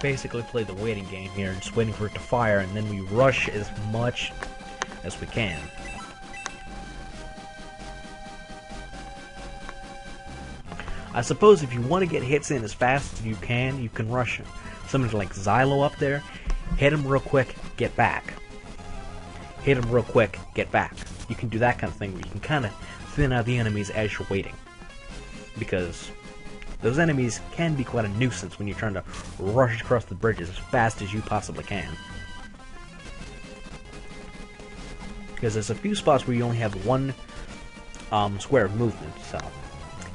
basically play the waiting game here, just waiting for it to fire, and then we rush as much as we can. I suppose if you want to get hits in as fast as you can rush him. Something like Xylo up there, hit him real quick, get back. Hit him real quick, get back. You can do that kind of thing where you can kind of thin out the enemies as you're waiting. Because those enemies can be quite a nuisance when you're trying to rush across the bridges as fast as you possibly can. Because there's a few spots where you only have one square of movement, so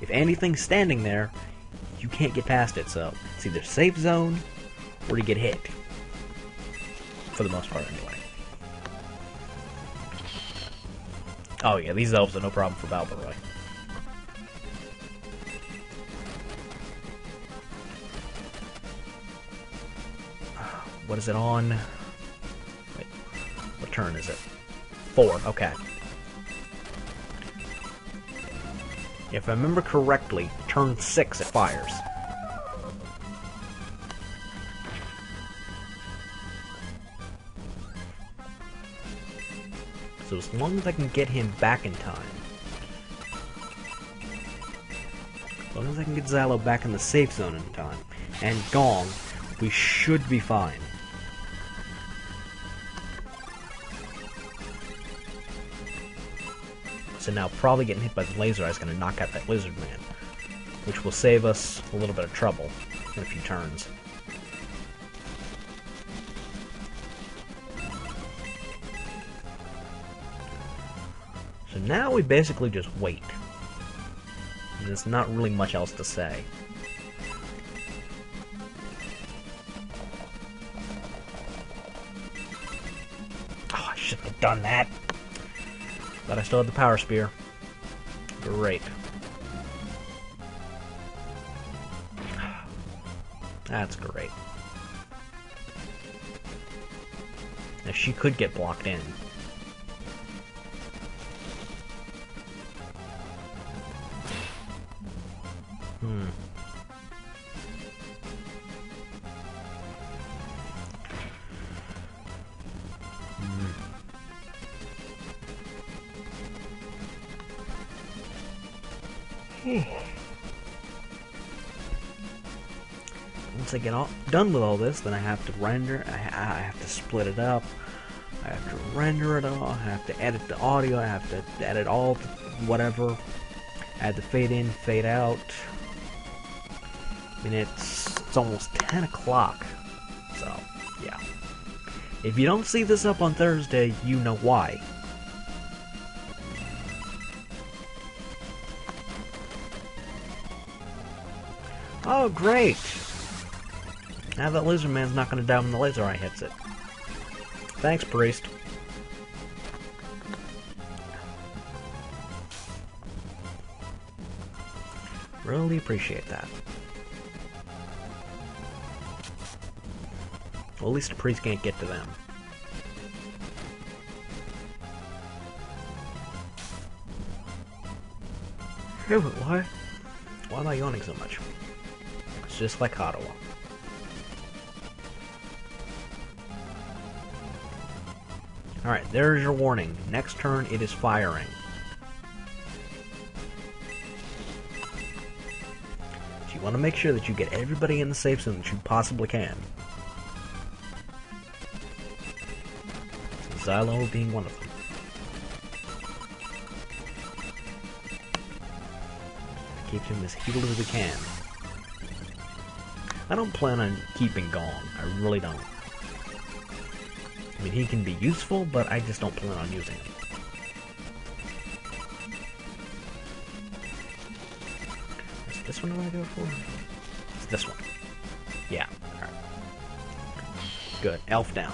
if anything's standing there, you can't get past it, so it's either safe zone or you get hit. For the most part, anyway. Oh yeah, these elves are no problem for Balbaroy. What is it on? Wait, what turn is it? 4, okay. If I remember correctly, turn 6 it fires. So as long as I can get him back in time. As long as I can get Xylo back in the safe zone in time. And Gong, we should be fine. So now probably getting hit by the laser eye is going to knock out that lizard man, which will save us a little bit of trouble in a few turns. So now we basically just wait. And there's not really much else to say. Oh, I shouldn't have done that. But I still have the power spear. Great. That's great. Now she could get blocked in. Once I get done with all this, then I have to render, I have to split it up, I have to render it all, I have to edit the audio, I have to edit all the whatever, add the fade in, fade out. I mean, it's almost 10 o'clock, so yeah. If you don't see this up on Thursday, you know why. Oh, great! Now that lizard man's not going to die when the laser eye hits it. Thanks, priest. Really appreciate that. Well, at least the priest can't get to them. Hey, why am I yawning so much? It's just like Ottawa. Alright, there's your warning. Next turn, it is firing. So you want to make sure that you get everybody in the safe zone that you possibly can. Xylo being one of them. Keep him as healed as we can. I don't plan on keeping Gong. I really don't. I mean, he can be useful, but I just don't plan on using him. Is this one I want to go for? It's this one. Yeah. Alright. Good. Elf down.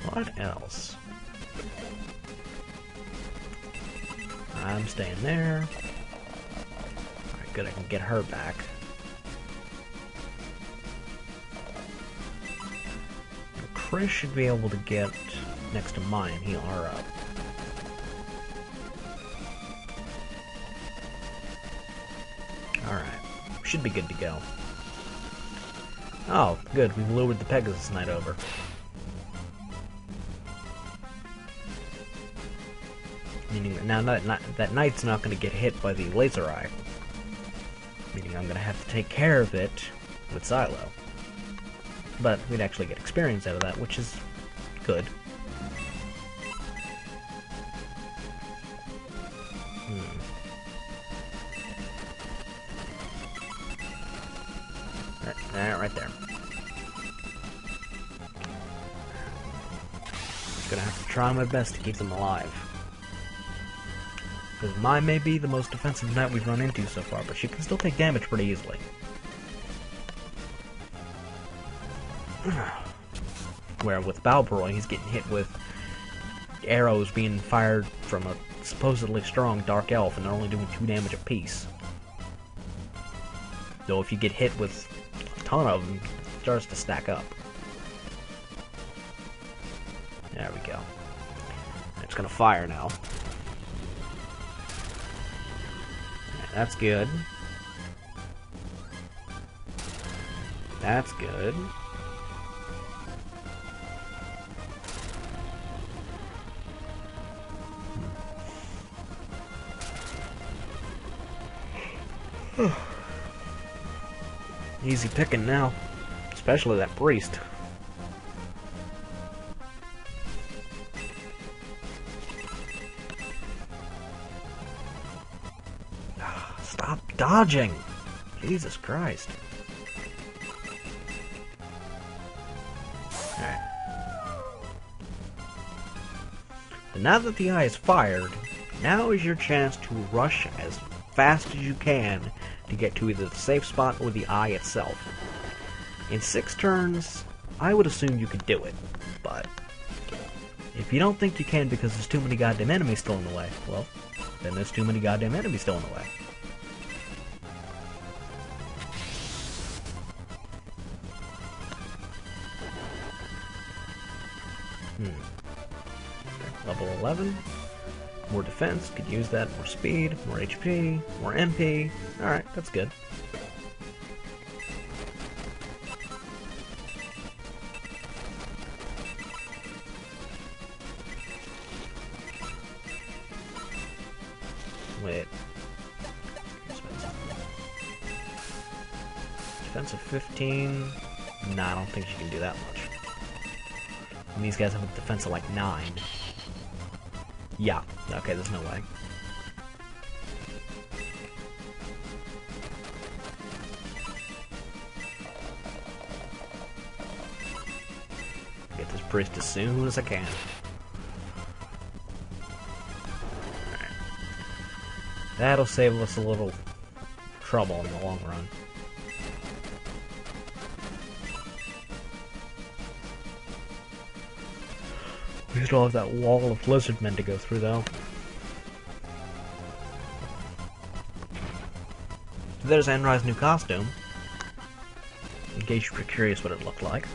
What else? I'm staying there. Alright, good. I can get her back. Chris should be able to get next to mine and heal her up. Alright. should be good to go. Oh, good, we've lured the Pegasus Knight over. Meaning that now that knight's not going to get hit by the laser eye. Meaning I'm going to have to take care of it with Silo. But we'd actually get experience out of that, which is good. Right there. Gonna have to try my best to keep them alive. Because Mai may be the most defensive knight we've run into so far, but she can still take damage pretty easily. Where with Balborough, he's getting hit with arrows being fired from a supposedly strong Dark Elf, and they're only doing 2 damage apiece. Though if you get hit with a ton of them, it starts to stack up. There we go. It's gonna fire now. That's good. That's good. Easy picking now, especially that priest. Stop dodging! Jesus Christ. Alright. So now that the eye is fired, now is your chance to rush as fast as you can to get to either the safe spot or the eye itself. In 6 turns, I would assume you could do it, but if you don't think you can because there's too many goddamn enemies still in the way, well, then there's too many goddamn enemies still in the way. Level 11. More defense, could use that. More speed, more HP, more MP. Alright, that's good. Wait. Defensive 15. Nah, I don't think she can do that much. And these guys have a defense of like 9. Yeah, okay, there's no way. Get this priest as soon as I can. Alright. That'll save us a little trouble in the long run. We still have that wall of lizard men to go through, though. There's Enrai's new costume, in case you were curious what it looked like.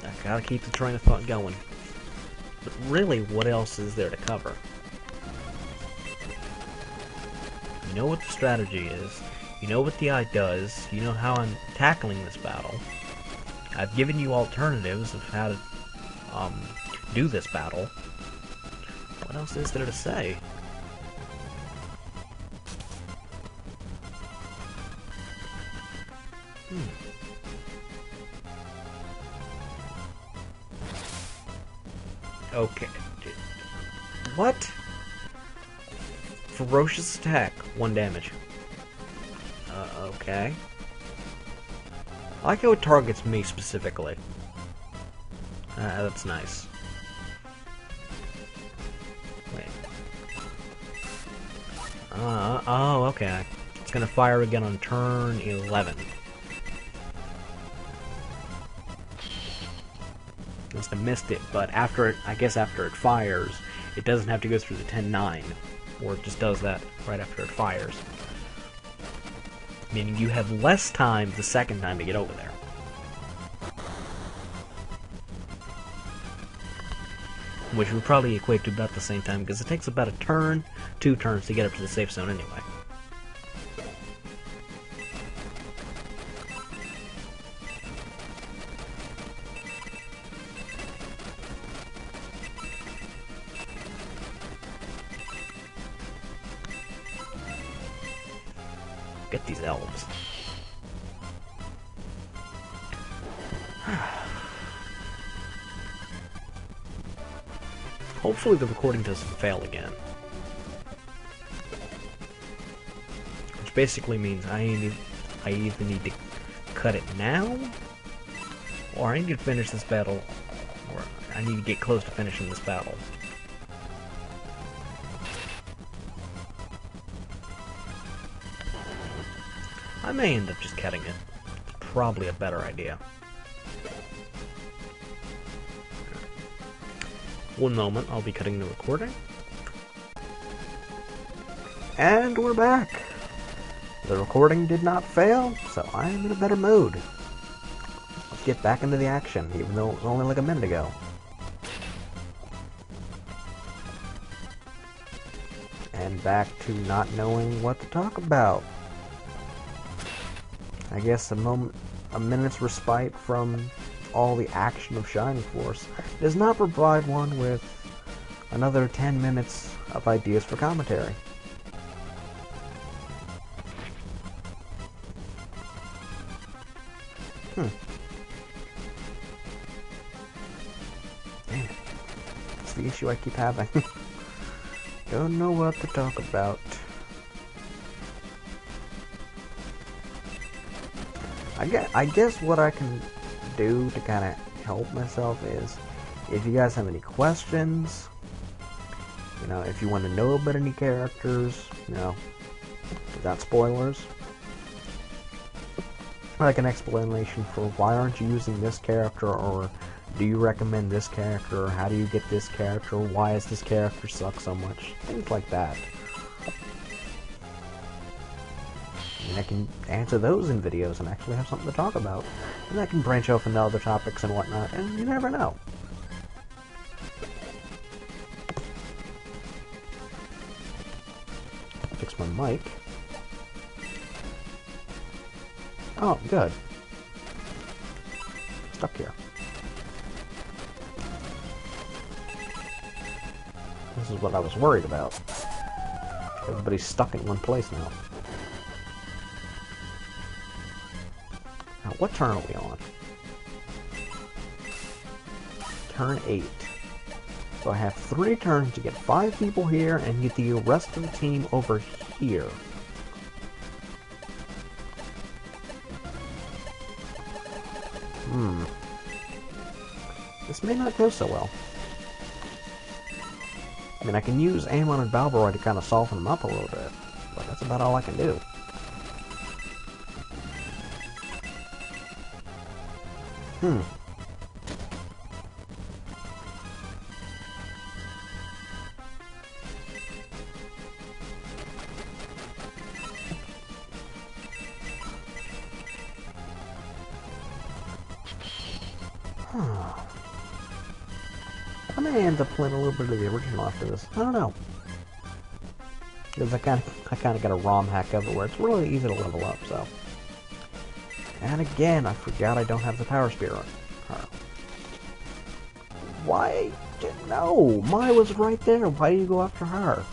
I gotta keep the train of thought going. But really, what else is there to cover? You know what the strategy is. You know what the eye does, you know how I'm tackling this battle. I've given you alternatives of how to do this battle. What else is there to say? Okay. What? Ferocious attack, 1 damage. Okay. I like how it targets me specifically. That's nice. Wait. Oh, okay. It's gonna fire again on turn 11. Must have missed it, but after it, I guess after it fires, it doesn't have to go through the 10-9. Or it just does that right after it fires. Meaning you have less time the second time to get over there. which would probably equate to about the same time, because it takes about a turn, 2 turns to get up to the safe zone anyway. Get these elves. Hopefully the recording doesn't fail again. Which basically means I either need to cut it now, or I need to finish this battle, or I need to get close to finishing this battle. I may end up just cutting it. It's probably a better idea. One moment, I'll be cutting the recording. And we're back! The recording did not fail, so I am in a better mood. Let's get back into the action, even though it was only like a minute ago. And back to not knowing what to talk about. I guess a minute's respite from all the action of Shining Force does not provide one with another 10 minutes of ideas for commentary. Damn. That's the issue I keep having. Don't know what to talk about. I guess what I can do to kind of help myself is, if you guys have any questions, you know, if you want to know about any characters, you know, without spoilers, like an explanation for why aren't you using this character, or do you recommend this character, or how do you get this character, or why does this character suck so much, things like that. I can answer those in videos and actually have something to talk about. And I can branch off into other topics and whatnot, and you never know. Fix my mic. Oh, good. Stuck here. This is what I was worried about. Everybody's stuck in one place now. What turn are we on? Turn 8. So I have 3 turns to get 5 people here and get the rest of the team over here. This may not go so well. I mean, I can use Amon and Balboroy to kind of soften them up a little bit, but that's about all I can do. I may end up playing a little bit of the original after this. I don't know. Because I kind of got a ROM hack of it where it's really easy to level up, so. And again, I forgot I don't have the power spear on her. Why? No! Mai was right there. Why do you go after her?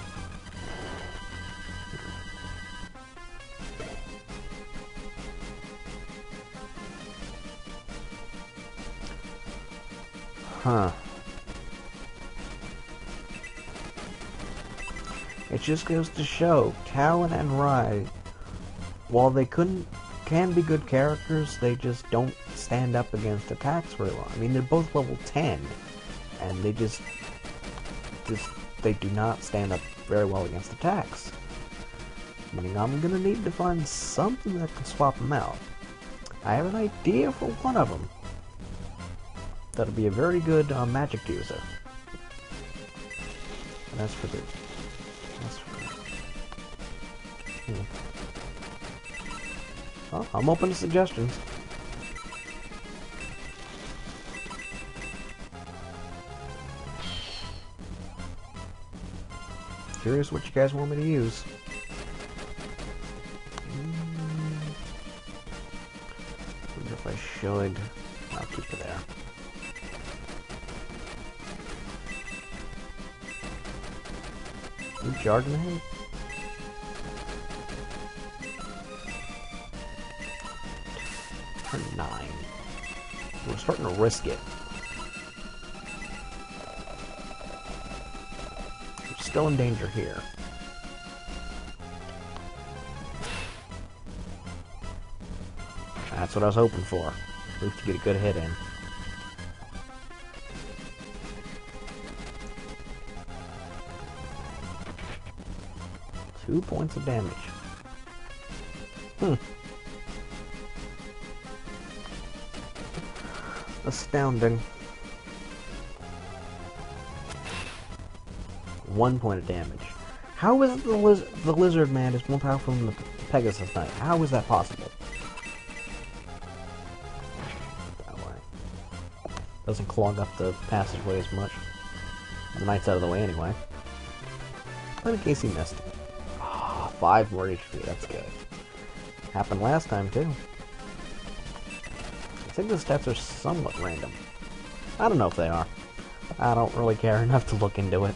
Huh. It just goes to show, Talon and Rai, while they can be good characters, they just don't stand up against attacks very well. I mean, they're both level 10, and they they do not stand up very well against attacks. Meaning I'm gonna need to find something that can swap them out. I have an idea for one of them. That'll be a very good magic user. And that's for the... Well, I'm open to suggestions. Curious what you guys want me to use. Wonder if I should. I'll keep it there. Jardinay? Turn 9. We're starting to risk it. We're still in danger here. That's what I was hoping for. At least to get a good hit in. Two points of damage. Astounding. 1 point of damage. How is the lizard man is more powerful than the Pegasus Knight? How is that possible? That way. Doesn't clog up the passageway as much. The knight's out of the way anyway. But in case he missed. 5 more HP, that's good. Happened last time, too. I think the stats are somewhat random. I don't know if they are. I don't really care enough to look into it.